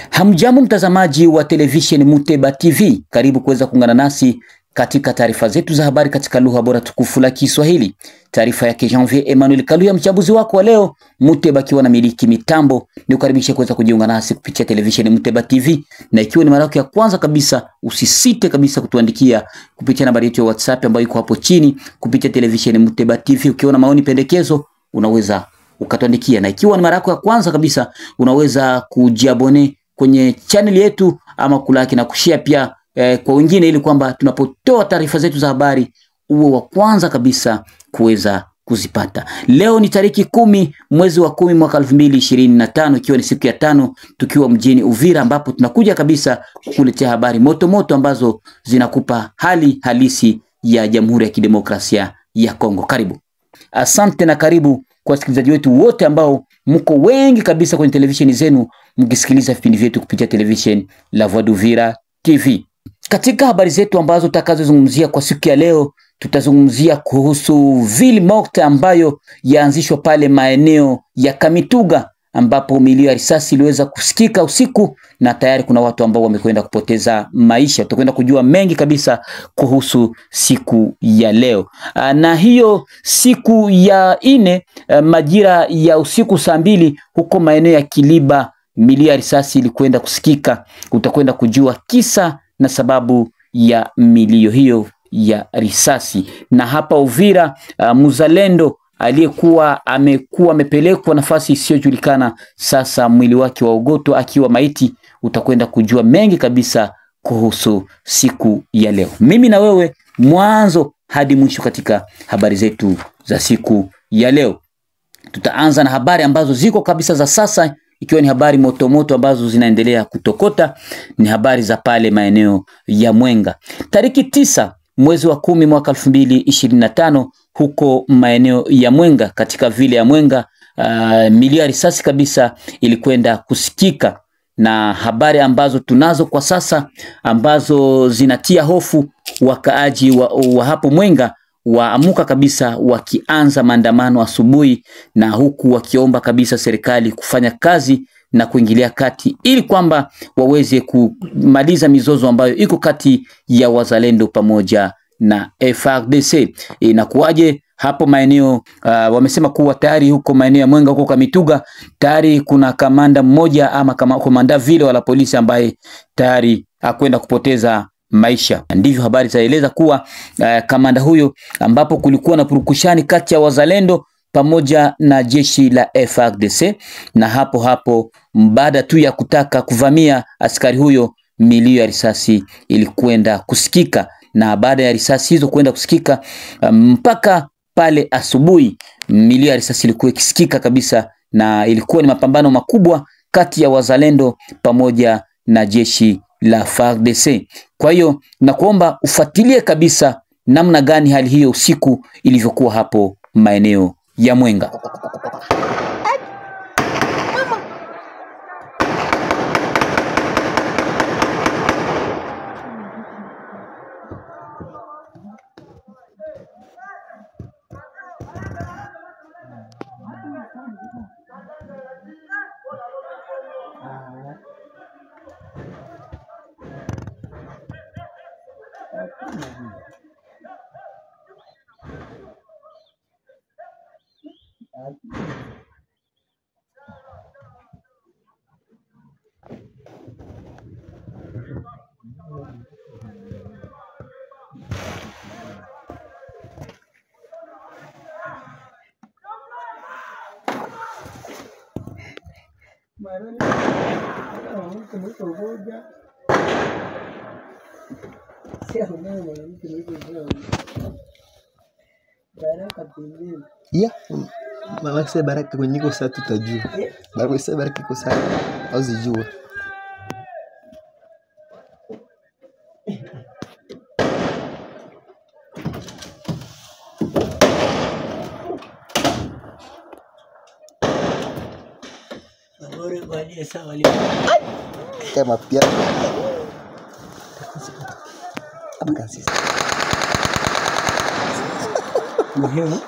Hamjambo mtazamaji wa television Muteba TV, karibu kuweza kuungana nasi katika taarifa zetu za habari katika lugha bora tukufu la Kiswahili. Taarifa yake Janvier Emmanuel Kaluya, mchambuzi wako wa leo. Muteba akiwa na miliki mitambo, ni kukaribisha kuweza kujiunga nasi kupitia television Muteba TV, na ikiwa ni mara yako ya kwanza kabisa, usisite kabisa kutuandikia kupitia nambari yetu ya WhatsApp ambayo iko hapo chini kupitia television Muteba TV. Ukiwa na maoni, pendekezo, unaweza ukatuandikia, na ikiwa ni mara yako ya kwanza kabisa, unaweza kujiabone kwenye channel yetu ama kulaki na kushare pia kwa wengine, ili kwamba tunapotoa taarifa zetu za habari uwe wa kwanza kabisa kuweza kuzipata. Leo ni tariki 10 mwezi wa 10 mwaka 2025, ikiwa ni siku ya 5, tukiwa mjini Uvira, ambapo tunakuja kabisa kukuletea habari moto moto ambazo zinakupa hali halisi ya Jamhuri ya Kidemokrasia ya Kongo. Karibu. Asante na karibu kwa wasikilizaji wetu wote ambao mko wengi kabisa kwenye televisheni zenu mkisikiliza vipindi vyetu kupitia television La Voix d'Uvira TV. Katika habari zetu ambazo tutakazozungumzia kwa siku ya leo, tutazungumzia kuhusu ville morte ambayo yaanzishwa pale maeneo ya Kamituga, ambapo milio ya risasi iliweza kusikika usiku na tayari kuna watu ambao wamekwenda kupoteza maisha. Tutakwenda kujua mengi kabisa kuhusu siku ya leo. Na hiyo siku ya 4 majira ya usiku saa 2 huko maeneo ya Kiliba, milio ya risasi ilikwenda kusikika. Utakwenda kujua kisa na sababu ya milio hiyo ya risasi. Na hapa Uvira, mzalendo aliyekuwa amepelekwa nafasi isiyojulikana, sasa mwili wake wa ugoto akiwa maiti. Utakwenda kujua mengi kabisa kuhusu siku ya leo. Mimi na wewe mwanzo hadi mwisho katika habari zetu za siku ya leo. Tutaanza na habari ambazo ziko kabisa za sasa, ikiwa ni habari moto ambazo zinaendelea kutokota. Ni habari za pale maeneo ya Mwenga. Tariki 9 mwezi wa 10 mwaka 2025, huko maeneo ya Mwenga, katika vile ya Mwenga, milio ya risasi kabisa ilikwenda kusikika, na habari ambazo tunazo kwa sasa ambazo zinatia hofu wakaaji wa hapo Mwenga, waamuka kabisa wakianza maandamano asubuhi, na huku wakiomba kabisa serikali kufanya kazi na kuingilia kati ili kwamba waweze kumaliza mizozo ambayo iko kati ya wazalendo pamoja na FARDC. Inakuwaje hapo maeneo? Wamesema kuwa tayari huko maeneo ya Mwenga, huko Kamituga, tayari kuna kamanda mmoja ama komanda vile wala polisi ambaye tayari akwenda kupoteza maisha. Ndivyo habari zaeleza kuwa kamanda huyo, ambapo kulikuwa na purukushani kati ya wazalendo pamoja na jeshi la FARDC, na hapo baada tu ya kutaka kuvamia askari huyo, milio ya risasi ilikwenda kusikika, na baada ya risasi hizo kwenda kusikika mpaka pale asubuhi, milio ya risasi ilikuwa ikisikika kabisa, na ilikuwa ni mapambano makubwa kati ya wazalendo pamoja na jeshi la FARDC. Kwa hiyo nakuomba ufuatilie kabisa namna gani hali hiyo usiku ilivyokuwa hapo maeneo ya Mwenga. Ya, mama se baraka kwenye niko sasa tutajua. Baraka se baraka iko sasa au zijua. Bora kwa sawa wali. Kama pia. Apa sih? Muhimu.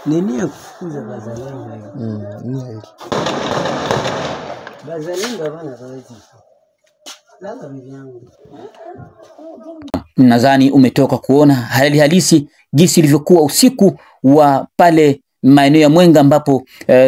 Nini ya kufukuza bazalendo? Nia Bazalendo bana zawezi. Lala vyangu. Nadhani umetoka kuona hali halisi jinsi ilivyokuwa usiku wa pale maeneo ya Mwenga ambapo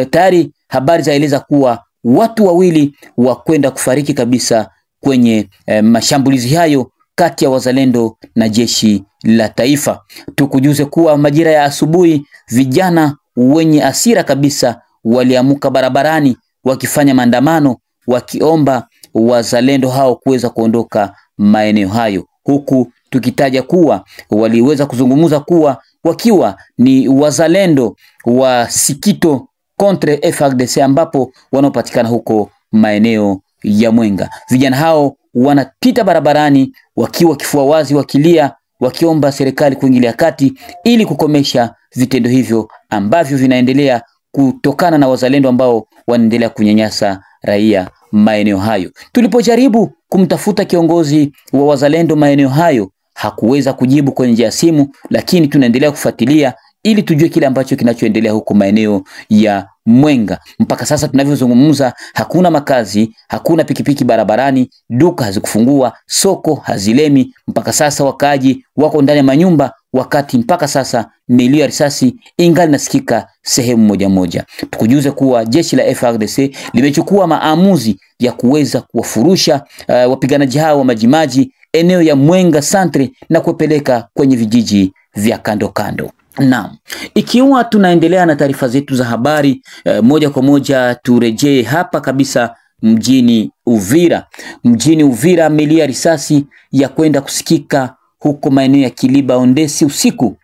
tayari habari zaeleza kuwa watu wawili wa kwenda kufariki kabisa kwenye mashambulizi hayo kati ya wazalendo na jeshi la taifa. Tukujuze kuwa majira ya asubuhi vijana wenye hasira kabisa waliamuka barabarani wakifanya maandamano wakiomba wazalendo hao kuweza kuondoka maeneo hayo, huku tukitaja kuwa waliweza kuzungumza kuwa wakiwa ni wazalendo wa Sikito contre FARDC ambapo wanaopatikana huko maeneo ya Mwenga. Vijana hao wanapita barabarani wakiwa kifua wazi wakilia, wakiomba serikali kuingilia kati ili kukomesha vitendo hivyo ambavyo vinaendelea kutokana na wazalendo ambao wanaendelea kunyanyasa raia maeneo hayo. Tulipojaribu kumtafuta kiongozi wa wazalendo maeneo hayo hakuweza kujibu kwenye njia ya simu, lakini tunaendelea kufuatilia ili tujue kile ambacho kinachoendelea huko maeneo ya Mwenga. Mpaka sasa tunavyozungumza hakuna makazi, hakuna pikipiki barabarani, duka hazikufungua, soko hazilemi. Mpaka sasa wakaaji wako ndani ya manyumba, wakati mpaka sasa milio ya risasi ingali nasikika sehemu moja moja. Tukujuze kuwa jeshi la FARDC limechukua maamuzi ya kuweza kuwafurusha wapiganaji hao wa majimaji eneo ya Mwenga Centre na kupeleka kwenye vijiji vya kando kando. Naam, ikiwa tunaendelea na taarifa zetu za habari moja kwa moja turejee hapa kabisa mjini Uvira. Mjini Uvira milio ya risasi ya kwenda kusikika huko maeneo ya Kiliba Ondesi usiku.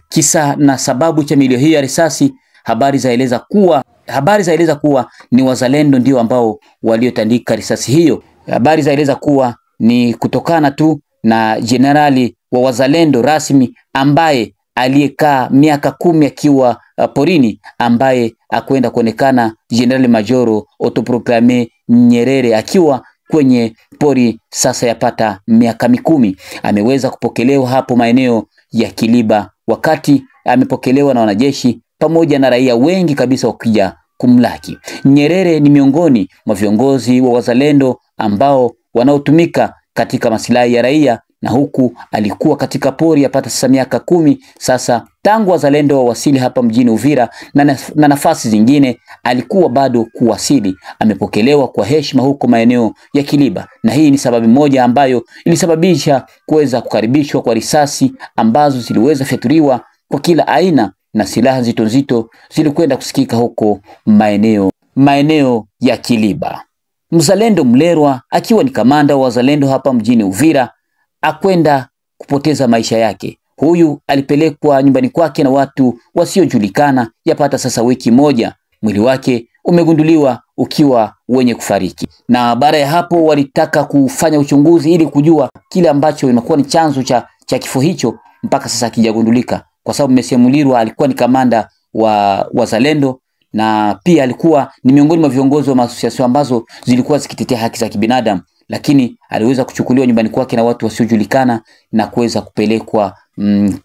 Kisa na sababu cha milio hiyo ya risasi, habari zaeleza kuwa ni wazalendo ndio ambao waliotandika risasi hiyo. Habari zaeleza kuwa ni kutokana tu na jenerali wa wazalendo rasmi ambaye aliyekaa miaka 10 akiwa porini, ambaye akwenda kuonekana General Majoro autoproclame Nyerere akiwa kwenye pori sasa yapata miaka 10. Ameweza kupokelewa hapo maeneo ya Kiliba, wakati amepokelewa na wanajeshi pamoja na raia wengi kabisa wakija kumlaki. Nyerere ni miongoni mwa viongozi wa wazalendo ambao wanaotumika katika masilahi ya raia, na huku alikuwa katika pori yapata sasa miaka 10 sasa tangu wazalendo wa wasili hapa mjini Uvira, na nafasi zingine alikuwa bado kuwasili. Amepokelewa kwa heshima huko maeneo ya Kiliba, na hii ni sababu moja ambayo ilisababisha kuweza kukaribishwa kwa risasi ambazo ziliweza fyatuliwa kwa kila aina, na silaha nzito nzito zilikwenda kusikika huko maeneo ya Kiliba. Mzalendo Mlerwa akiwa ni kamanda wa wazalendo hapa mjini Uvira akwenda kupoteza maisha yake. Huyu alipelekwa nyumbani kwake na watu wasiojulikana yapata sasa wiki moja. Mwili wake umegunduliwa ukiwa wenye kufariki, na baada ya hapo walitaka kufanya uchunguzi ili kujua kile ambacho inakuwa ni chanzo cha kifo hicho. Mpaka sasa hakijagundulika, kwa sababu Mlirwa alikuwa ni kamanda wa wazalendo na pia alikuwa ni miongoni mwa viongozi wa maasosiasyon ambazo zilikuwa zikitetea haki za kibinadamu, lakini aliweza kuchukuliwa nyumbani kwake na watu wasiojulikana na kuweza kupelekwa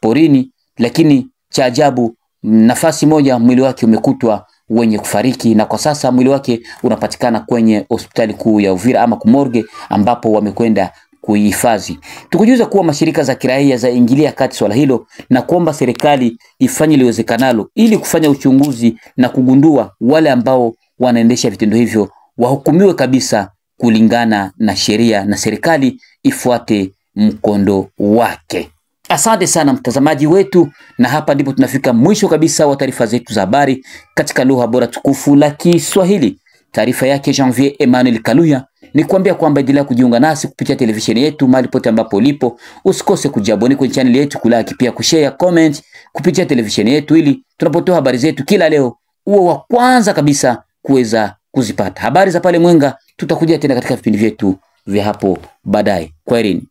porini. Lakini cha ajabu, nafasi moja mwili wake umekutwa wenye kufariki, na kwa sasa mwili wake unapatikana kwenye hospitali kuu ya Uvira ama kumorge, ambapo wamekwenda kuhifadhi. Tukujuza kuwa mashirika za kiraia zaingilia kati swala hilo na kuomba serikali ifanye liwezekanalo ili kufanya uchunguzi na kugundua wale ambao wanaendesha vitendo hivyo wahukumiwe kabisa kulingana na sheria, na serikali ifuate mkondo wake. Asante sana mtazamaji wetu, na hapa ndipo tunafika mwisho kabisa wa taarifa zetu za habari katika lugha bora tukufu la Kiswahili. Taarifa yake Janvier Emmanuel Kaluya. Ni kuambia kwamba endelea kujiunga nasi kupitia televisheni yetu mahali pote ambapo ulipo. Usikose kujiabone kwenye channel yetu, kulaki, pia kushare, comment kupitia televisheni yetu, ili tunapotoa habari zetu kila leo uwe wa kwanza kabisa kuweza kuzipata. Habari za pale Mwenga tutakuja tena katika vipindi vyetu vya hapo baadaye. Kwaherini.